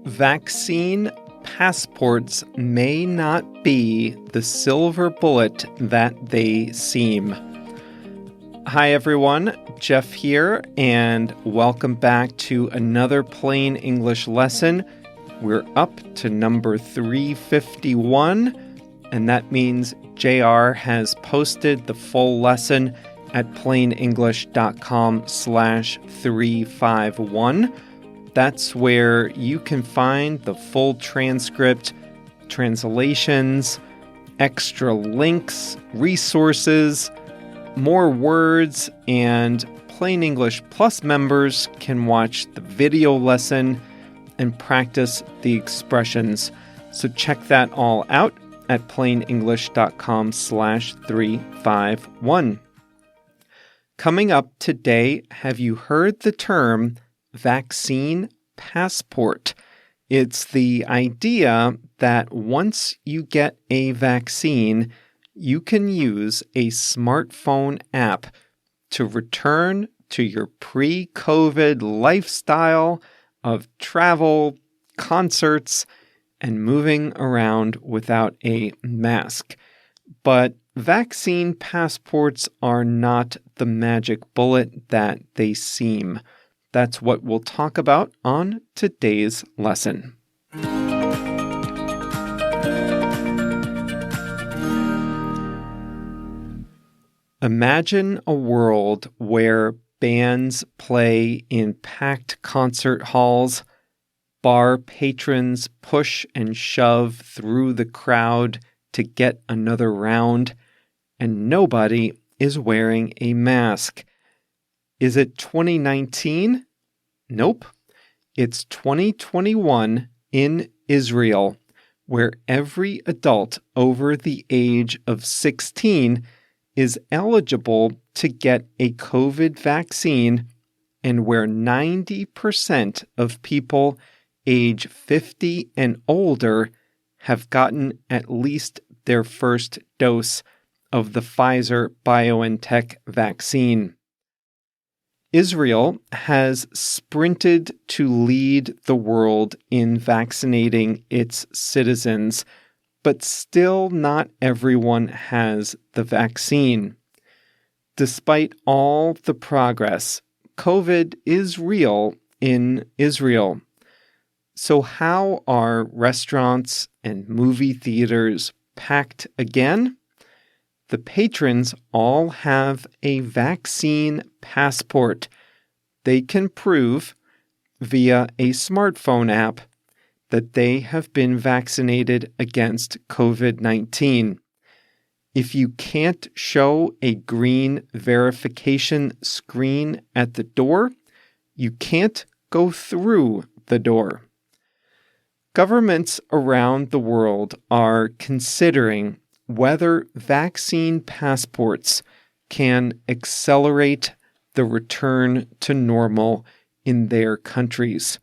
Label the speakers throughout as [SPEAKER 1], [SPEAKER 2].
[SPEAKER 1] Vaccine passports may not be the silver bullet that they seem. Hi everyone, Jeff here, and welcome back to another Plain English lesson. We're up to number 351, and that means JR has posted the full lesson at plainenglish.com/351. That's where you can find the full transcript, translations, extra links, resources, more words, and Plain English Plus members can watch the video lesson and practice the expressions. So check that all out at plainenglish.com/351. Coming up today, have you heard the term vaccine passport? It's the idea that once you get a vaccine, you can use a smartphone app to return to your pre-COVID lifestyle of travel, concerts, and moving around without a mask. But vaccine passports are not the magic bullet that they seem. That's what we'll talk about on today's lesson. Imagine a world where bands play in packed concert halls, bar patrons push and shove through the crowd to get another round, and nobody is wearing a mask. Is it 2019? Nope. It's 2021 in Israel, where every adult over the age of 16 is eligible to get a COVID vaccine, and where 90% of people age 50 and older have gotten at least their first dose of the Pfizer-BioNTech vaccine. Israel has sprinted to lead the world in vaccinating its citizens, but still not everyone has the vaccine. Despite all the progress, COVID is real in Israel. So how are restaurants and movie theaters packed again? The patrons all have a vaccine passport. They can prove via a smartphone app that they have been vaccinated against COVID-19. If you can't show a green verification screen at the door, you can't go through the door. Governments around the world are considering whether vaccine passports can accelerate the return to normal in their countries.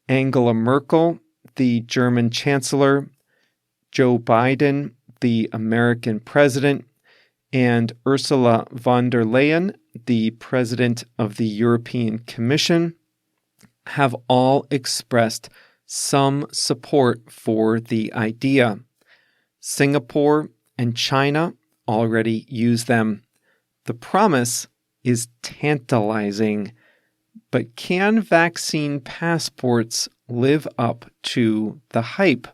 [SPEAKER 1] Angela Merkel, the German Chancellor, Joe Biden, the American President, and Ursula von der Leyen, the President of the European Commission, have all expressed some support for the idea. Singapore and China already use them. The promise is tantalizing, but can vaccine passports live up to the hype?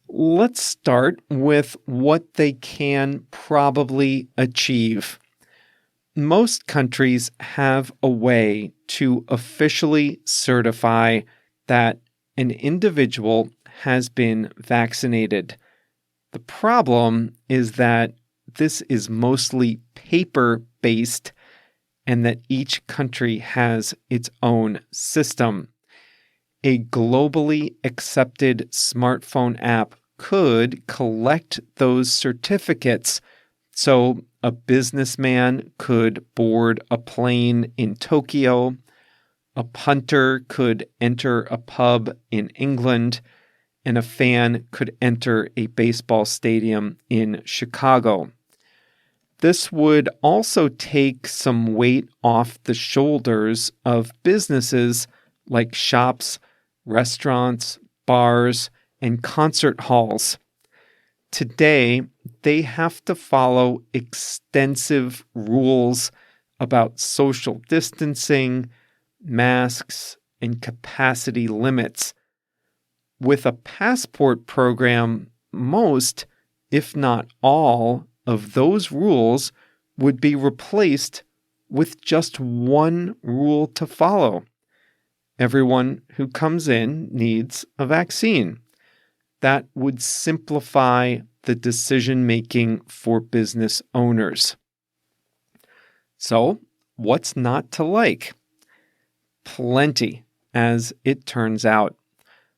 [SPEAKER 1] Let's start with what they can probably achieve. Most countries have a way to officially certify that an individual has been vaccinated. The problem is that this is mostly paper-based and that each country has its own system. A globally accepted smartphone app could collect those certificates, so a businessman could board a plane in Tokyo, a punter could enter a pub in England, and a fan could enter a baseball stadium in Chicago. This would also take some weight off the shoulders of businesses like shops restaurants, bars, and concert halls. Today, they have to follow extensive rules about social distancing, masks, and capacity limits. With a passport program, most, if not all, of those rules would be replaced with just one rule to follow. Everyone who comes in needs a vaccine. That would simplify the decision-making for business owners. So, what's not to like? Plenty, as it turns out.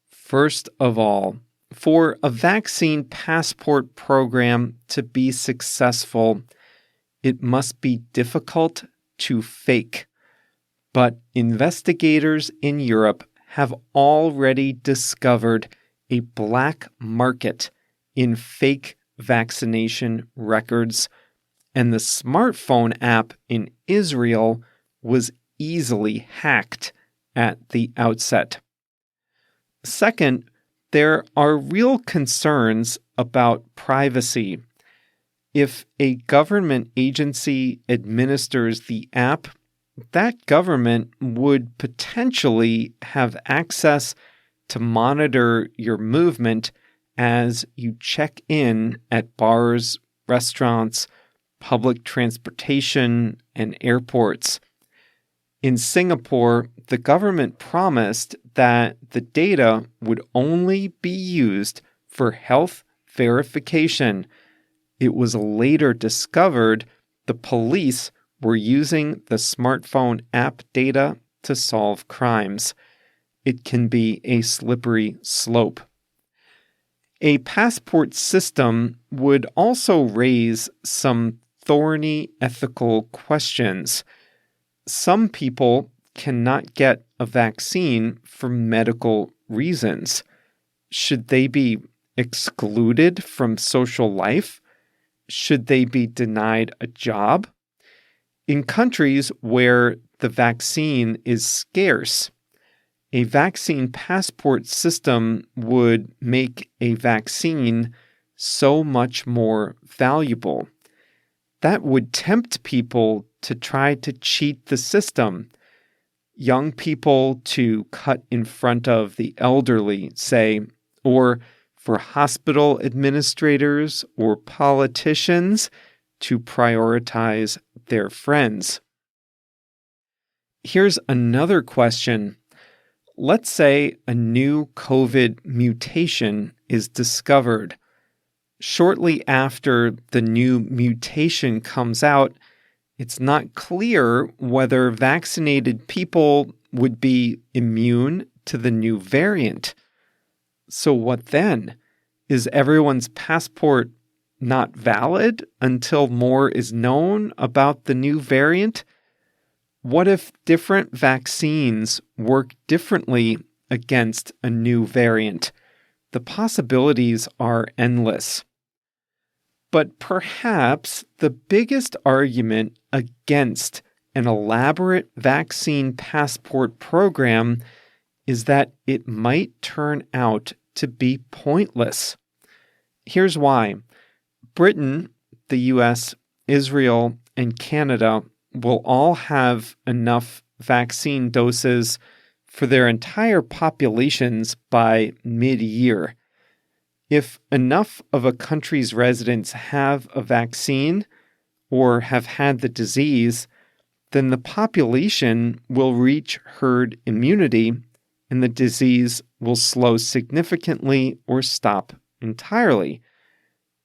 [SPEAKER 1] First of all, for a vaccine passport program to be successful, it must be difficult to fake. But investigators in Europe have already discovered a black market in fake vaccination records, and the smartphone app in Israel was easily hacked at the outset. Second, there are real concerns about privacy. If a government agency administers the app, that government would potentially have access to monitor your movement as you check in at bars, restaurants, public transportation, and airports. In Singapore, the government promised that the data would only be used for health verification. It was later discovered the police were using the smartphone app data to solve crimes. It can be a slippery slope. A passport system would also raise some thorny ethical questions. Some people cannot get a vaccine for medical reasons. Should they be excluded from social life? Should they be denied a job? In countries where the vaccine is scarce, a vaccine passport system would make a vaccine so much more valuable. That would tempt people to try to cheat the system. Young people to cut in front of the elderly, say, or for hospital administrators or politicians to prioritize their friends. Here's another question. Let's say a new COVID mutation is discovered. Shortly after the new mutation comes out, it's not clear whether vaccinated people would be immune to the new variant. So what then? Is everyone's passport not valid until more is known about the new variant? What if different vaccines work differently against a new variant? The possibilities are endless. But perhaps the biggest argument against an elaborate vaccine passport program is that it might turn out to be pointless. Here's why. Britain, the US, Israel, and Canada will all have enough vaccine doses for their entire populations by mid-year. If enough of a country's residents have a vaccine or have had the disease, then the population will reach herd immunity and the disease will slow significantly or stop entirely.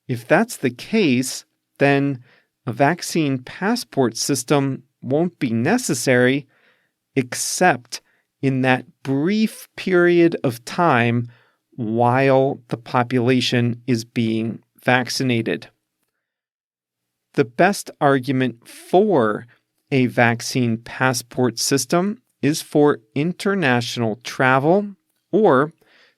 [SPEAKER 1] If that's the case, then a vaccine passport system won't be necessary except in that brief period of time while the population is being vaccinated. The best argument for a vaccine passport system is for international travel or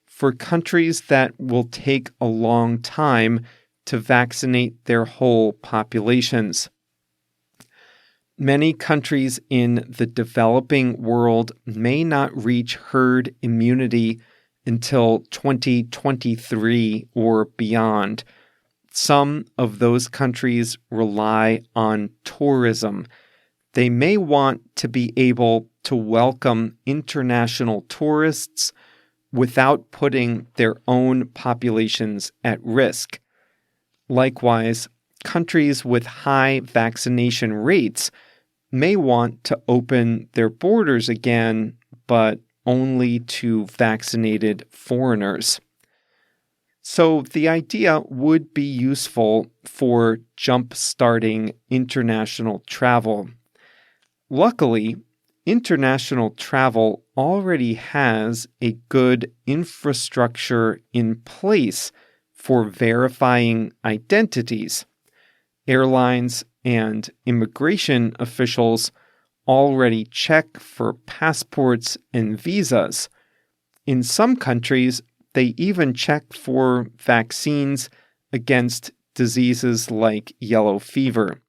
[SPEAKER 1] for countries that will take a long time to vaccinate their whole populations. Many countries in the developing world may not reach herd immunity until 2023 or beyond. Some of those countries rely on tourism. They may want to be able to welcome international tourists without putting their own populations at risk. Likewise, countries with high vaccination rates may want to open their borders again, but only to vaccinated foreigners. So the idea would be useful for jump-starting international travel. Luckily, international travel already has a good infrastructure in place for verifying identities. Airlines and immigration officials already check for passports and visas. In some countries, they even check for vaccines against diseases like yellow fever.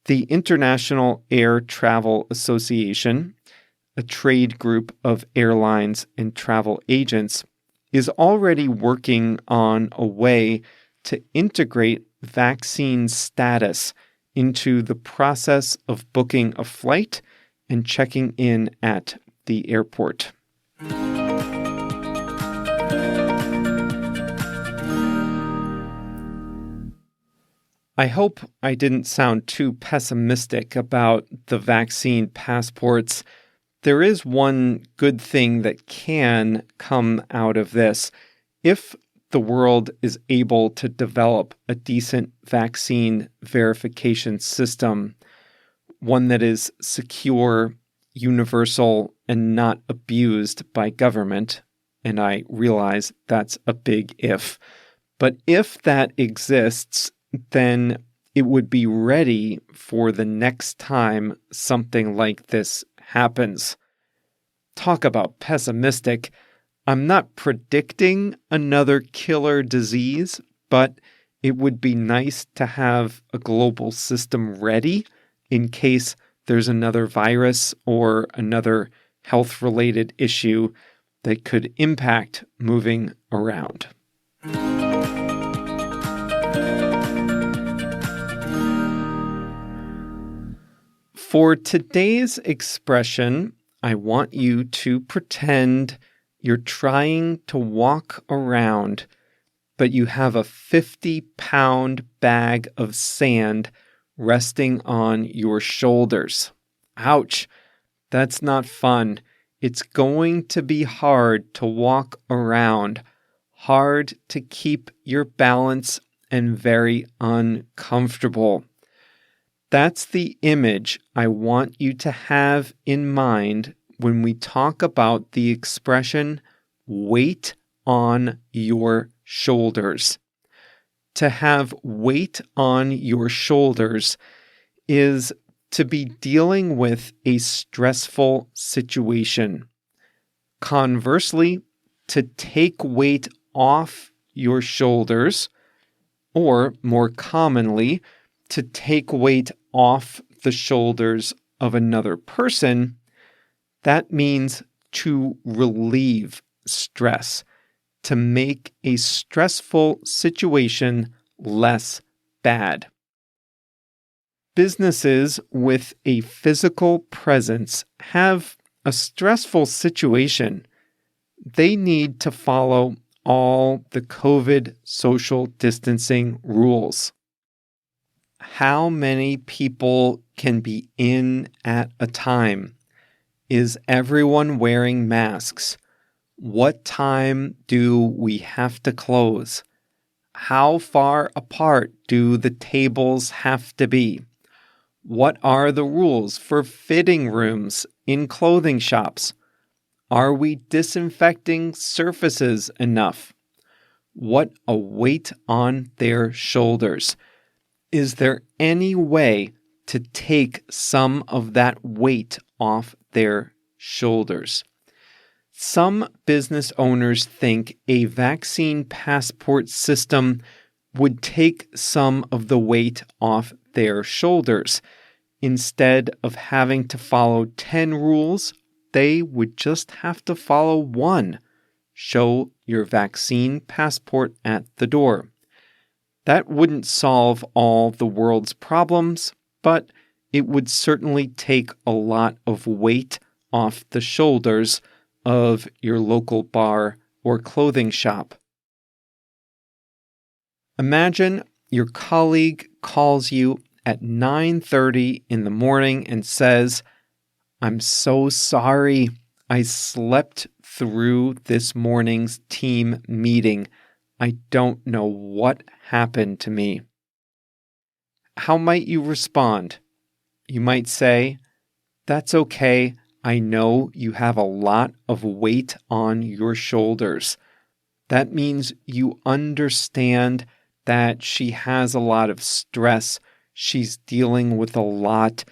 [SPEAKER 1] The International Air Travel Association, a trade group of airlines and travel agents, is already working on a way to integrate vaccine status into the process of booking a flight and checking in at the airport. I hope I didn't sound too pessimistic about the vaccine passports. There is one good thing that can come out of this. If the world is able to develop a decent vaccine verification system, one that is secure, universal, and not abused by government, and I realize that's a big if, but if that exists, then it would be ready for the next time something like this happens. Talk about pessimistic. I'm not predicting another killer disease, but it would be nice to have a global system ready in case there's another virus or another health-related issue that could impact moving around. For today's expression, I want you to pretend you're trying to walk around, but you have a 50-pound bag of sand resting on your shoulders. Ouch, that's not fun. It's going to be hard to walk around, hard to keep your balance, and very uncomfortable. That's the image I want you to have in mind when we talk about the expression weight on your shoulders. To have weight on your shoulders is to be dealing with a stressful situation. Conversely, to take weight off your shoulders, or more commonly, to take weight off the shoulders of another person, that means to relieve stress, to make a stressful situation less bad. Businesses with a physical presence have a stressful situation. They need to follow all the COVID social distancing rules. How many people can be in at a time? Is everyone wearing masks? What time do we have to close? How far apart do the tables have to be? What are the rules for fitting rooms in clothing shops? Are we disinfecting surfaces enough? What a weight on their shoulders. Is there any way to take some of that weight off their shoulders? Some business owners think a vaccine passport system would take some of the weight off their shoulders. Instead of having to follow 10 rules, they would just have to follow one. Show your vaccine passport at the door. That wouldn't solve all the world's problems, but it would certainly take a lot of weight off the shoulders of your local bar or clothing shop. Imagine your colleague calls you at 9:30 in the morning and says, "I'm so sorry. I slept through this morning's team meeting. I don't know what happened to me." How might you respond? You might say, "That's okay. I know you have a lot of weight on your shoulders." That means you understand that she has a lot of stress. She's dealing with a lot.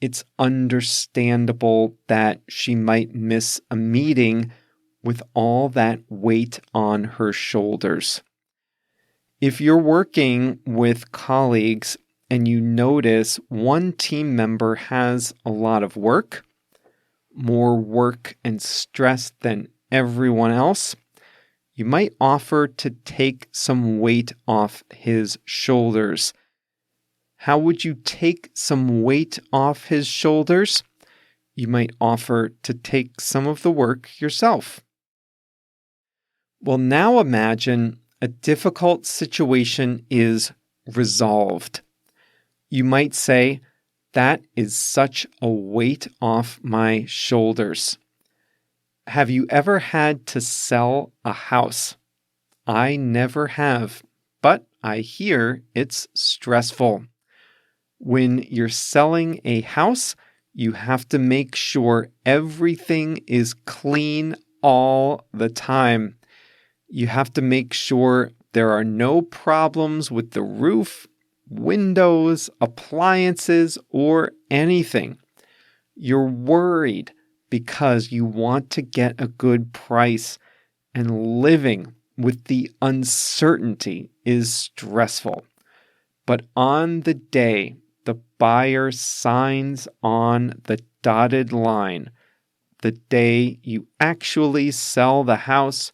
[SPEAKER 1] It's understandable that she might miss a meeting with all that weight on her shoulders. If you're working with colleagues and you notice one team member has a lot of work, more work and stress than everyone else, you might offer to take some weight off his shoulders. How would you take some weight off his shoulders? You might offer to take some of the work yourself. Well, now imagine a difficult situation is resolved. You might say, "That is such a weight off my shoulders." Have you ever had to sell a house? I never have, but I hear it's stressful. When you're selling a house, you have to make sure everything is clean all the time. You have to make sure there are no problems with the roof, windows, appliances, or anything. You're worried because you want to get a good price, and living with the uncertainty is stressful. But on the day the buyer signs on the dotted line, the day you actually sell the house,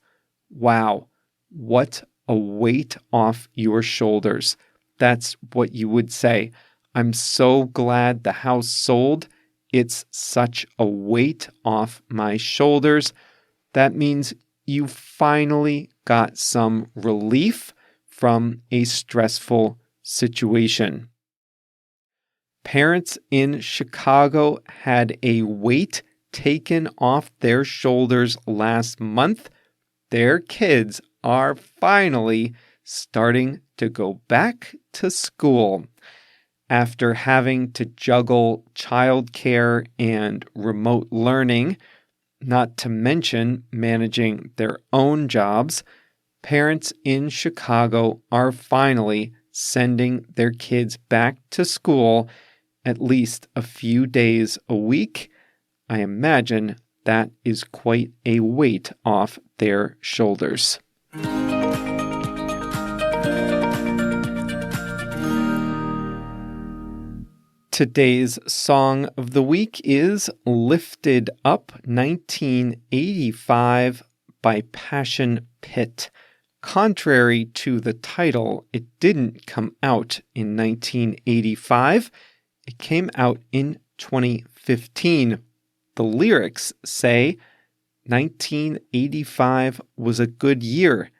[SPEAKER 1] wow, what a weight off your shoulders. That's what you would say. "I'm so glad the house sold. It's such a weight off my shoulders." That means you finally got some relief from a stressful situation. Parents in Chicago had a weight taken off their shoulders last month. Their kids are finally starting to go back to school. After having to juggle childcare and remote learning, not to mention managing their own jobs, parents in Chicago are finally sending their kids back to school at least a few days a week. I imagine that is quite a weight off their shoulders. Today's song of the week is Lifted Up 1985 by Passion Pit. Contrary to the title, it didn't come out in 1985. It came out in 2015. The lyrics say, 1985 was a good year.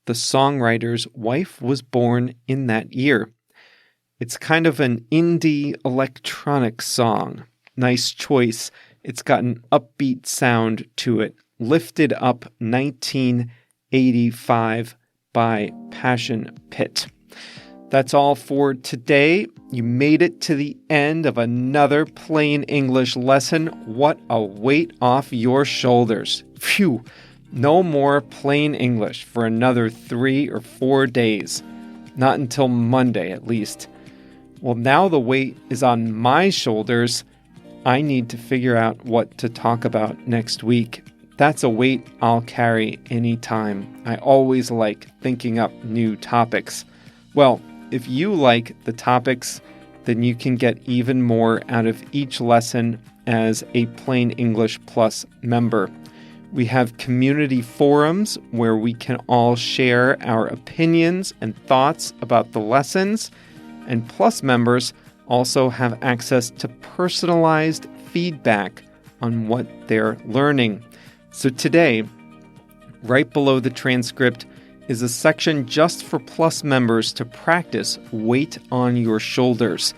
[SPEAKER 1] The songwriter's wife was born in that year. It's kind of an indie electronic song. Nice choice. It's got an upbeat sound to it. Lifted Up 1985 by Passion Pit. That's all for today. You made it to the end of another plain English lesson. What a weight off your shoulders. Phew. No more plain English for another 3 or 4 days. Not until Monday, at least. Well, now the weight is on my shoulders. I need to figure out what to talk about next week. That's a weight I'll carry anytime. I always like thinking up new topics. Well, if you like the topics then you can get even more out of each lesson as a Plain English Plus member. We have community forums where we can all share our opinions and thoughts about the lessons, and Plus members also have access to personalized feedback on what they're learning. So today, right below the transcript, is a section just for Plus members to practice weight on your shoulders.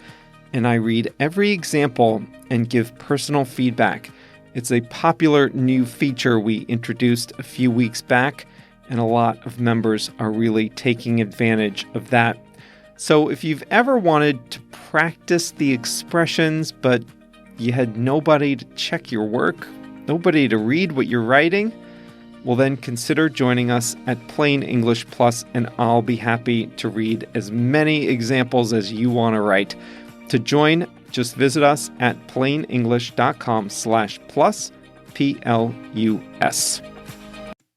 [SPEAKER 1] And I read every example and give personal feedback. It's a popular new feature we introduced a few weeks back, and a lot of members are really taking advantage of that. So if you've ever wanted to practice the expressions, but you had nobody to check your work, nobody to read what you're writing, well then consider joining us at Plain English Plus, and I'll be happy to read as many examples as you want to write. To join, just visit us at plainenglish.com/plus, PLUS.